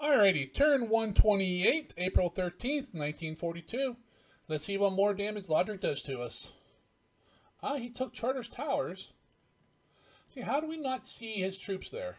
Alrighty, turn 128, April 13th, 1942. Let's see what more damage Lodrik does to us. Ah, he took Charter's towers. See, how do we not see his troops there?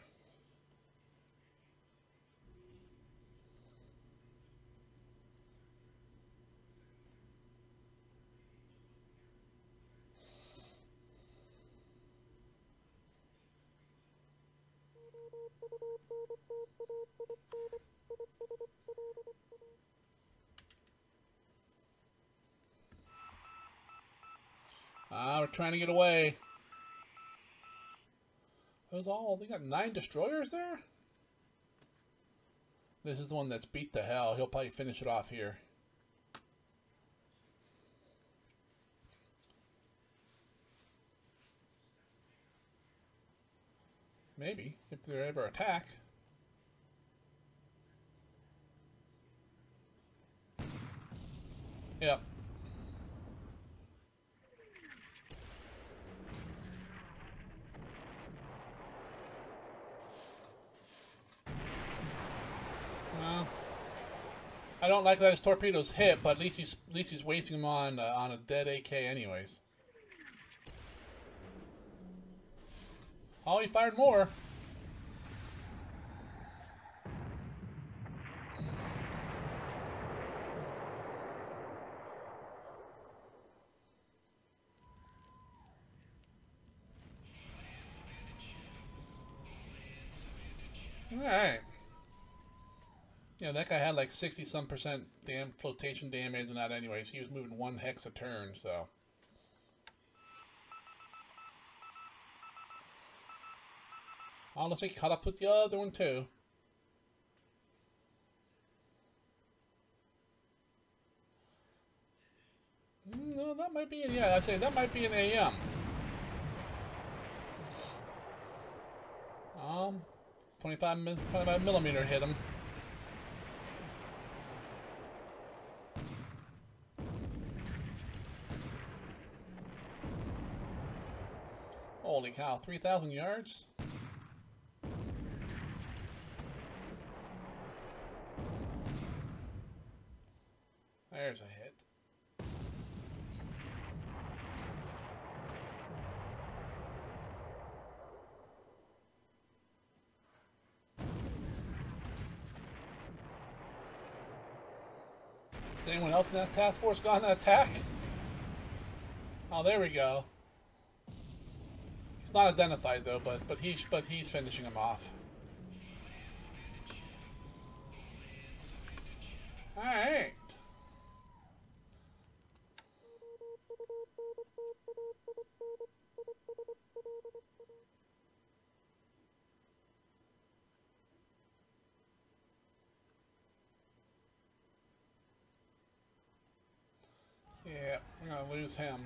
Ah, we're trying to get away. Those all, they got 9 destroyers there? This is the one that's beat to hell. He'll probably finish it off here. Maybe, if they ever attack. Yep. I don't like that his torpedoes hit, but at least he's wasting them on a dead AK anyways. Oh, he fired more. All right. Yeah, that guy had like 60-some% flotation damage and that anyways. He was moving 1 hex a turn, so. Honestly, caught up with the other one too. No, that might be, yeah, I'd say that might be an AM. 25 millimeter hit him. Holy cow, 3,000 yards? There's a hit. Is anyone else in that task force gone to attack? Oh, there we go. He's not identified though, but he's finishing him off. All right. Yeah, we're gonna lose him.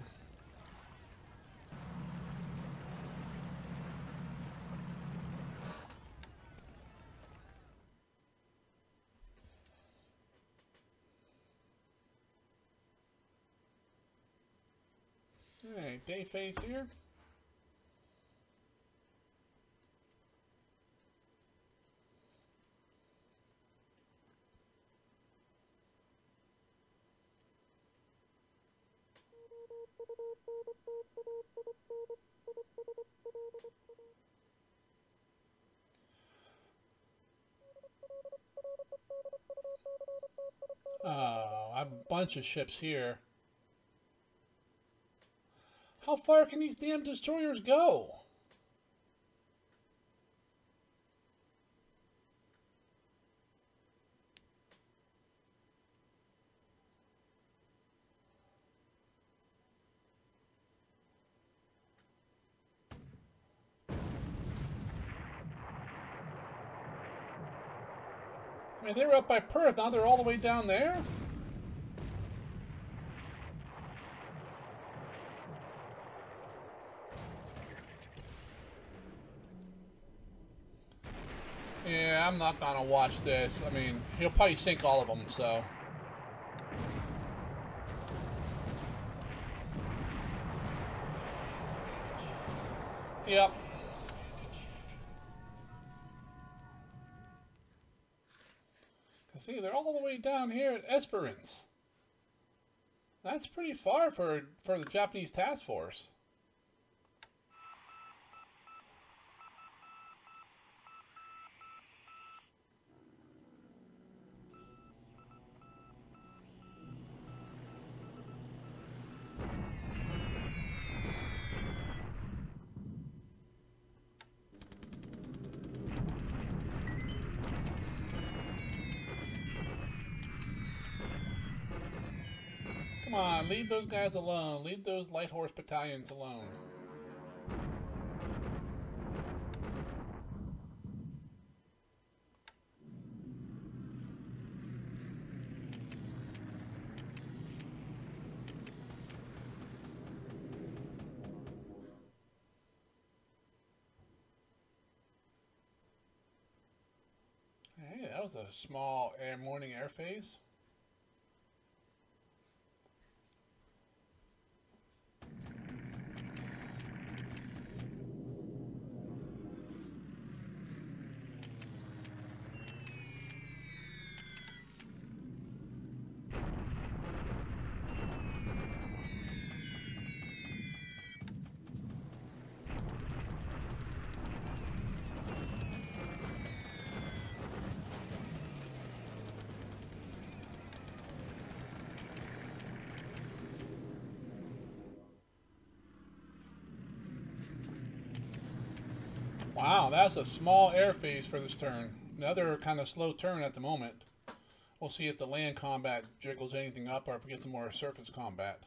Alright, day phase here. Oh, I have a bunch of ships here. How far can these damn destroyers go? I mean, they were up by Perth, now they're all the way down there? Yeah, I'm not gonna watch this. I mean, he'll probably sink all of them, so. Yep. See, they're all the way down here at Esperance. That's pretty far for the Japanese task force. Come on, leave those guys alone. Leave those light horse battalions alone. Hey, that was a small morning air phase. Wow, that's a small air phase for this turn. Another kind of slow turn at the moment. We'll see if the land combat jiggles anything up or if we get some more surface combat.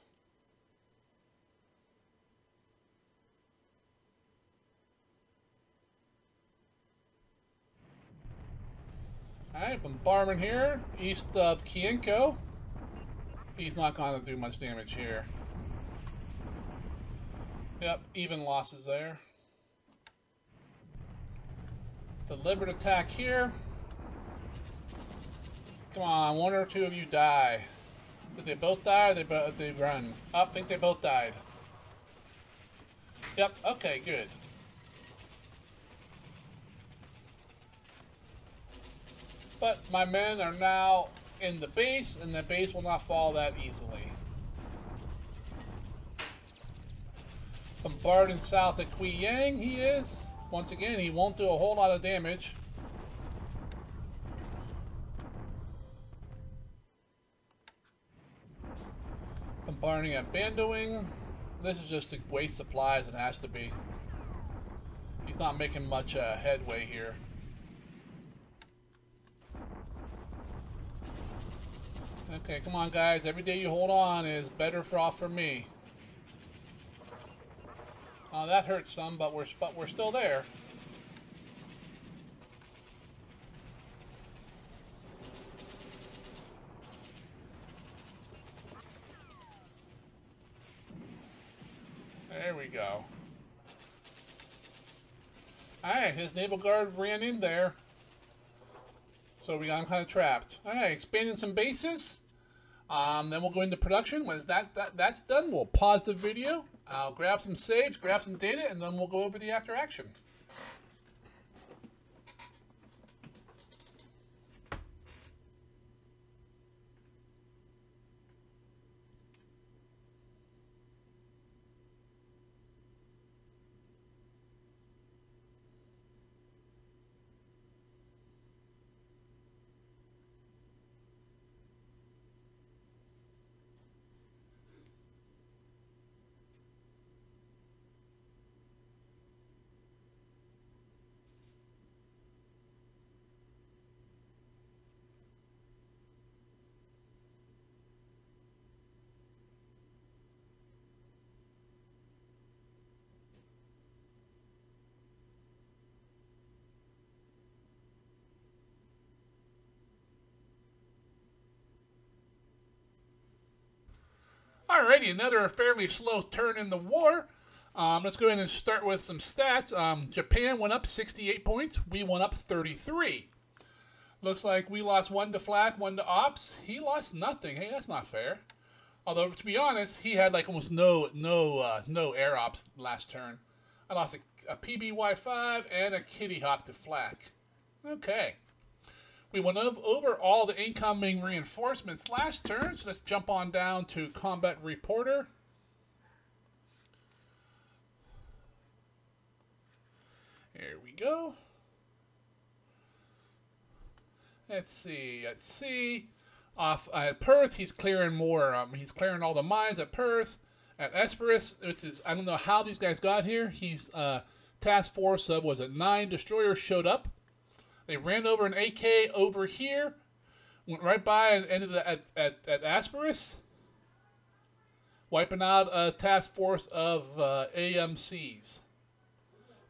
Alright, bombardment here, east of Kienko. He's not going to do much damage here. Yep, even losses there. Deliberate attack here. Come on, one or two of you die. Did they both die or did they run? Oh, I think they both died. Yep, okay, good. But my men are now in the base, and the base will not fall that easily. Bombarding south at Guiyang, he is. Once again, he won't do a whole lot of damage. Bombarding at Bandoing. This is just to waste supplies, it has to be. He's not making much headway here. Okay, come on guys, every day you hold on is better off for me. That hurts some, but we're still there. There we go. Alright, his naval guard ran in there. So we got him kind of trapped. Alright, expanding some bases. Then we'll go into production. When that's done, we'll pause the video. I'll grab some saves, grab some data, and then we'll go over the after action. Alrighty, another fairly slow turn in the war. Let's go ahead and start with some stats. Japan went up 68 points. We went up 33. Looks like we lost 1 to flak, 1 to ops. He lost nothing. Hey, that's not fair. Although, to be honest, he had like almost no air ops last turn. I lost a PBY5 and a Kitty Hawk to flak. Okay. We went over all the incoming reinforcements last turn, so let's jump on down to Combat Reporter. Here we go. Let's see. Off at Perth, he's clearing more. He's clearing all the mines at Perth. At Esperus, which is, I don't know how these guys got here. He's task force of, was it 9 destroyers showed up. They ran over an AK over here, went right by and ended at Asperus, wiping out a task force of AMCs.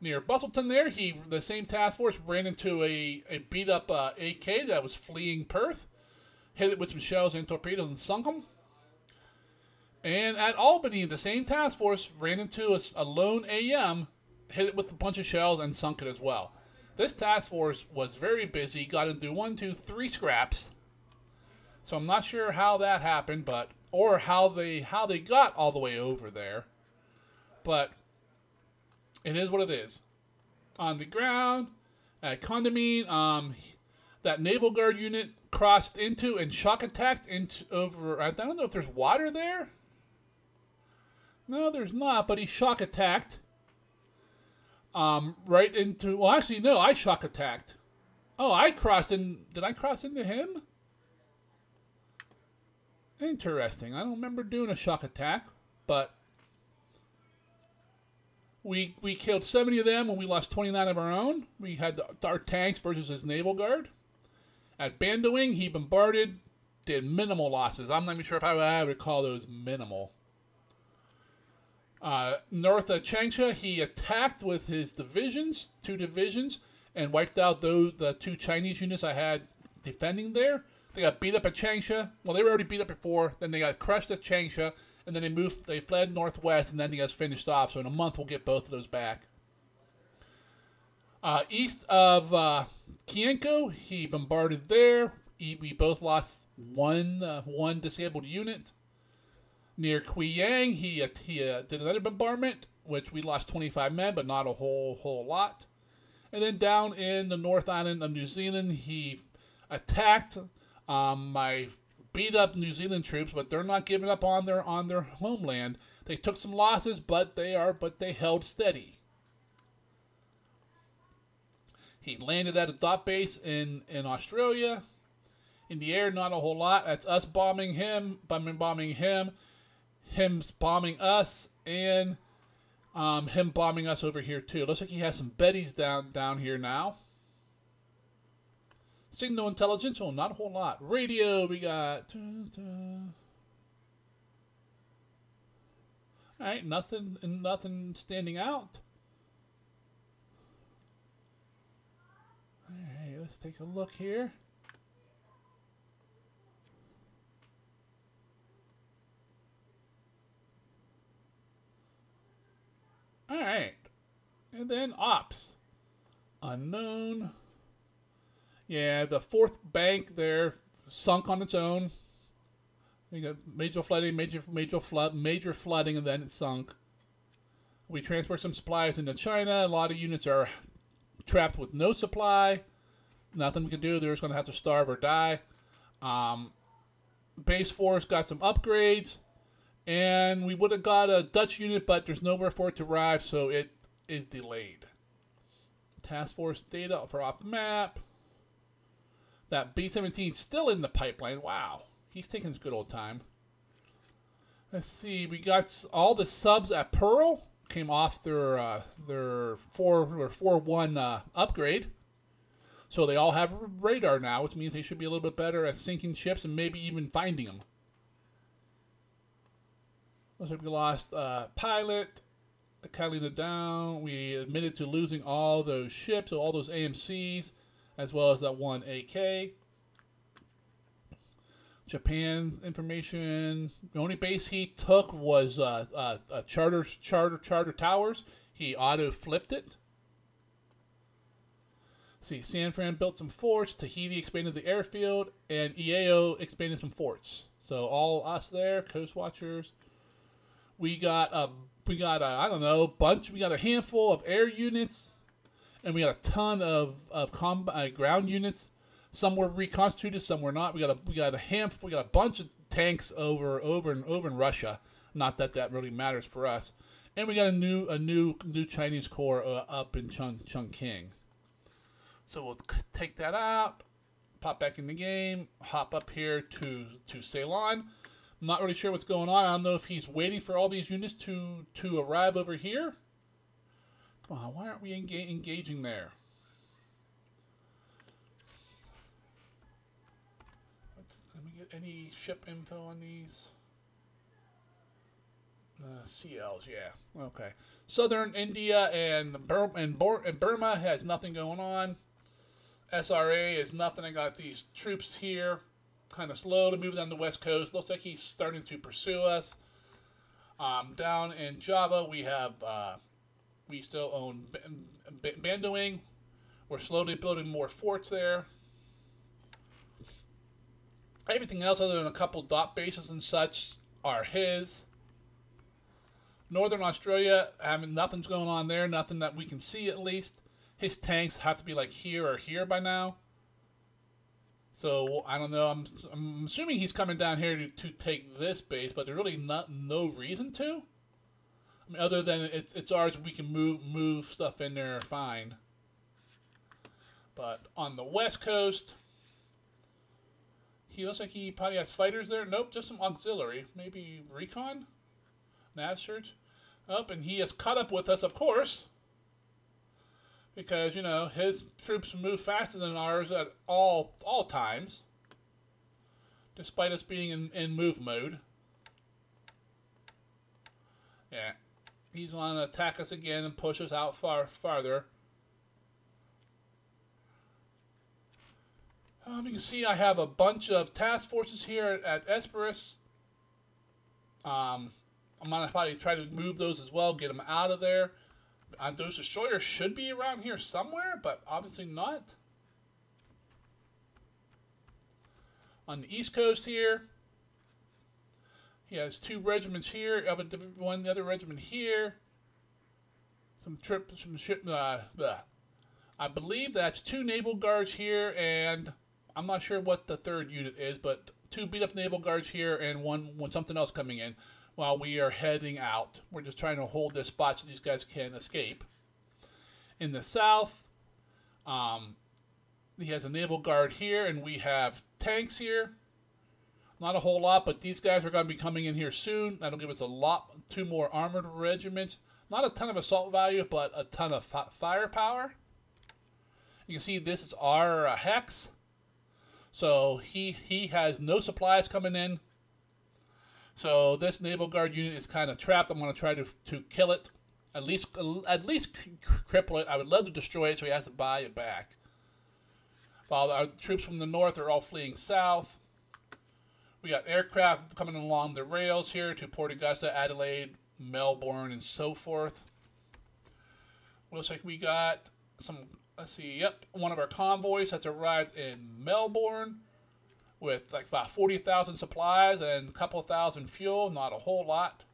Near Bustleton there, the same task force ran into a beat-up AK that was fleeing Perth, hit it with some shells and torpedoes and sunk them. And at Albany, the same task force ran into a lone AM, hit it with a bunch of shells and sunk it as well. This task force was very busy, got into 1, 2, 3 scraps. So I'm not sure how that happened, or how they got all the way over there. But it is what it is. On the ground, at Condamine, that Naval Guard unit crossed into and shock attacked into over. I don't know if there's water there. No, there's not, but he shock attacked. Right into, well, actually, no, I shock attacked. Oh, I crossed in, did I cross into him? Interesting. I don't remember doing a shock attack, but we killed 70 of them and we lost 29 of our own. We had our tanks versus his naval guard. At Bandoing, he bombarded, did minimal losses. I'm not even sure if I would call those minimal. North of Changsha, he attacked with his divisions, 2 divisions, and wiped out the 2 Chinese units I had defending there. They got beat up at Changsha. Well, they were already beat up before. Then they got crushed at Changsha, and then they fled northwest, and then they got finished off. So in a month, we'll get both of those back. East of Kienko, he bombarded there. We both lost one disabled unit. Near Quiyang, he did another bombardment, which we lost 25 men, but not a whole lot. And then down in the North Island of New Zealand, he attacked my beat-up New Zealand troops, but they're not giving up on their homeland. They took some losses, but they held steady. He landed at a dot base in Australia. In the air, not a whole lot. That's us bombing him, him bombing us, and him bombing us over here too. Looks like he has some Bettys down here now. Signal intelligence, well, not a whole lot. Radio, we got. All right, nothing standing out. All right, let's take a look here. Alright. And then ops. Unknown. Yeah, the 4th bank there sunk on its own. You got major flooding, major flooding, and then it sunk. We transferred some supplies into China. A lot of units are trapped with no supply. Nothing we can do. They're just going to have to starve or die. Base force got some upgrades. And we would have got a Dutch unit, but there's nowhere for it to arrive, so it is delayed. Task force data for off the map. That B-17 still in the pipeline. Wow. He's taking his good old time. Let's see. We got all the subs at Pearl. Came off their 4-1 upgrade. So they all have radar now, which means they should be a little bit better at sinking ships and maybe even finding them. Looks like we lost pilot, Catalina down. We admitted to losing all those ships, so all those AMCs, as well as that 1 AK. Japan's information. The only base he took was Charter Towers. He auto flipped it. See, San Fran built some forts. Tahiti expanded the airfield, and EAO expanded some forts. So all us there, Coast Watchers. We got a I don't know, bunch. We got a handful of air units, and we got a ton of ground units. Some were reconstituted, some were not. We got a bunch of tanks over in Russia. Not that that really matters for us. And we got a new Chinese corps up in Chongqing. So we'll take that out, pop back in the game, hop up here to Ceylon. I'm not really sure what's going on. I don't know if he's waiting for all these units to arrive over here. Come on, why aren't we engaging there? Let me get any ship info on these. CLs, yeah. Okay. Southern India and Burma has nothing going on. SRA is nothing. I got these troops here. Kind of slow to move down the west coast. Looks like he's starting to pursue us. Down in Java, we have we still own Bandoing. We're slowly building more forts there. Everything else other than a couple dot bases and such are his. Northern Australia, I mean, nothing's going on there. Nothing that we can see, at least. His tanks have to be like here or here by now. So, I don't know. I'm assuming he's coming down here to take this base, but there's really no reason to. I mean, other than it's ours, we can move stuff in there fine. But on the west coast, he looks like he probably has fighters there. Nope, just some auxiliary. Maybe recon? Nav search. Oh, and he has caught up with us, of course. Because, you know, his troops move faster than ours at all times. Despite us being in move mode. Yeah. He's going to attack us again and push us out farther. You can see I have a bunch of task forces here at Esperus. I'm going to probably try to move those as well, get them out of there. Those destroyers should be around here somewhere, but obviously not. On the east coast here, he has 2 regiments here, one other regiment here. I believe that's 2 naval guards here, and I'm not sure what the 3rd unit is, but 2 beat up naval guards here and one something else coming in. While we are heading out. We're just trying to hold this spot so these guys can escape. In the south, he has a naval guard here, and we have tanks here. Not a whole lot, but these guys are going to be coming in here soon. That'll give us 2 more armored regiments. Not a ton of assault value, but a ton of firepower. You can see this is our hex. So he has no supplies coming in. So this naval guard unit is kind of trapped. I'm going to try to kill it, at least cripple it. I would love to destroy it, so he has to buy it back. While our troops from the north are all fleeing south, we got aircraft coming along the rails here to Port Augusta, Adelaide, Melbourne, and so forth. Looks like we got some. Let's see. Yep, one of our convoys has arrived in Melbourne. With like about 40,000 supplies and a couple thousand fuel, not a whole lot.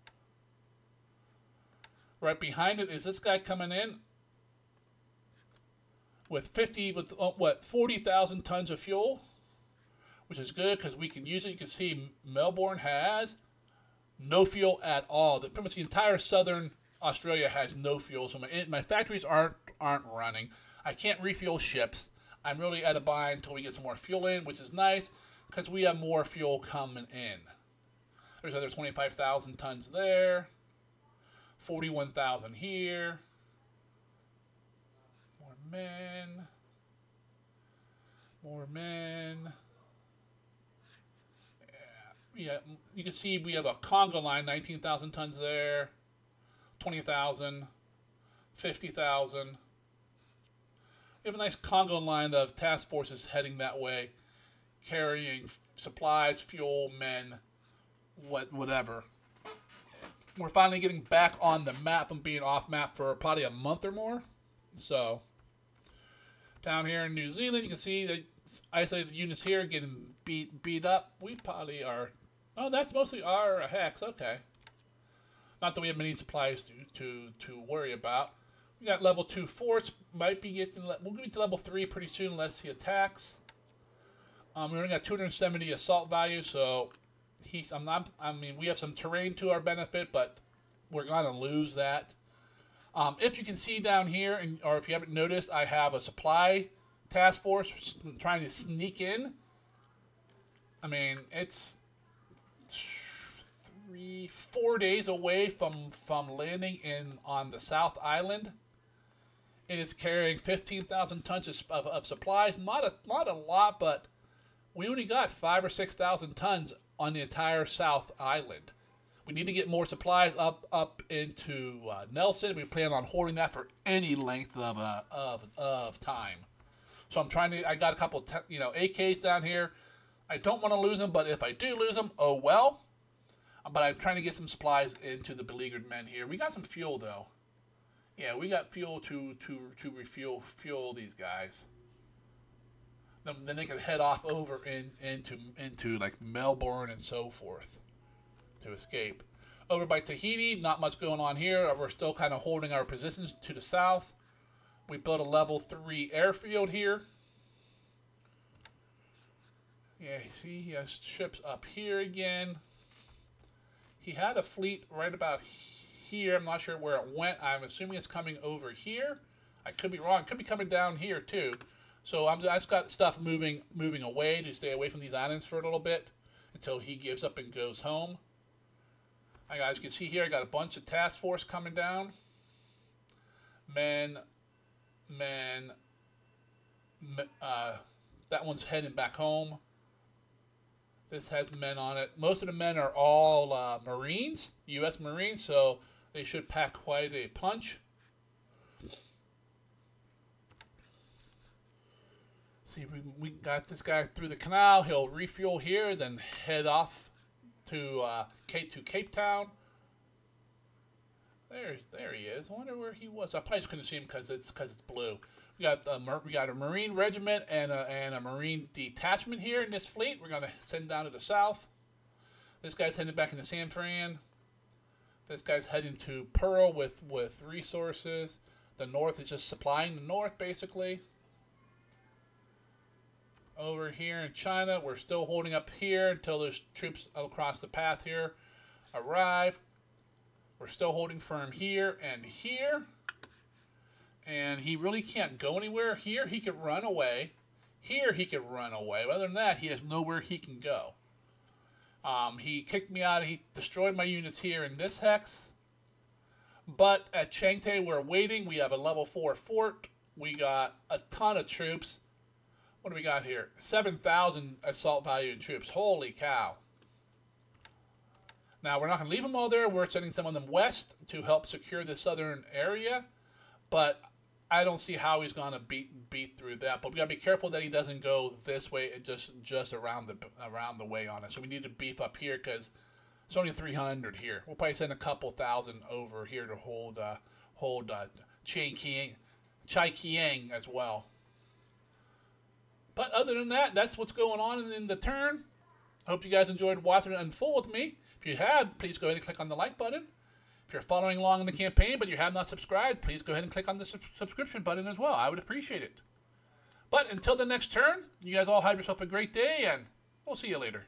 Right behind it is this guy coming in with 40,000 tons of fuel, which is good because we can use it. You can see Melbourne has no fuel at all. Pretty much the entire southern Australia has no fuel, so my factories aren't running. I can't refuel ships. I'm really at a bind until we get some more fuel in, which is nice. Because we have more fuel coming in. There's other 25,000 tons there. 41,000 here. More men. More men. Yeah, you can see we have a Congo line, 19,000 tons there. 20,000. 50,000. We have a nice Congo line of task forces heading that way. Carrying supplies, fuel, men, whatever. We're finally getting back on the map and being off map for probably a month or more. So, down here in New Zealand, you can see the isolated units here getting beat up. We probably are. Oh, that's mostly our hex. Okay. Not that we have many supplies to worry about. We got level 2 forts. Might be getting. We'll get to level 3 pretty soon unless he attacks. We only got 270 assault value, so we have some terrain to our benefit, but we're gonna lose that. If you can see down here, or if you haven't noticed, I have a supply task force trying to sneak in. I mean, it's 4 days away from landing on the South Island. It is carrying 15,000 tons of supplies. Not a lot, but we only got 5,000 or 6,000 tons on the entire South Island. We need to get more supplies up into Nelson. We plan on holding that for any length of time. So I'm trying to. I got a couple, AKs down here. I don't want to lose them, but if I do lose them, oh well. But I'm trying to get some supplies into the beleaguered men here. We got some fuel though. Yeah, we got fuel to refuel these guys. Then they can head off over into like Melbourne and so forth to escape. Over by Tahiti, not much going on here. We're still kind of holding our positions to the south. We built a level 3 airfield here. Yeah, see, he has ships up here again. He had a fleet right about here. I'm not sure where it went. I'm assuming it's coming over here. I could be wrong. It could be coming down here too. So I just got stuff moving away to stay away from these islands for a little bit until he gives up and goes home. As you can see here, I got a bunch of task force coming down. That one's heading back home. This has men on it. Most of the men are all Marines, U.S. Marines, so they should pack quite a punch. See, we got this guy through the canal. He'll refuel here, then head off to Cape Town. There he is. I wonder where he was. I probably just couldn't see him because it's blue. We got a Marine regiment and a Marine detachment here in this fleet. We're gonna send down to the south. This guy's heading back into San Fran. This guy's heading to Pearl with resources. The north is just supplying the north basically. Over here in China, we're still holding up here until those troops across the path here arrive. We're still holding firm here and here. And he really can't go anywhere. Here, he could run away. Here, he could run away. Other than that, he has nowhere he can go. He kicked me out. He destroyed my units here in this hex. But at Changte, we're waiting. We have a level 4 fort. We got a ton of troops. What do we got here? 7,000 assault value in troops. Holy cow. Now, we're not going to leave them all there. We're sending some of them west to help secure the southern area. But I don't see how he's going to beat through that. But we got to be careful that he doesn't go this way and just around the way on it. So we need to beef up here because it's only 300 here. We'll probably send a couple thousand over here to hold Chai Kiang as well. But other than that, that's what's going on in the turn. I hope you guys enjoyed watching it unfold with me. If you have, please go ahead and click on the like button. If you're following along in the campaign but you have not subscribed, please go ahead and click on the subscription button as well. I would appreciate it. But until the next turn, you guys all have yourself a great day, and we'll see you later.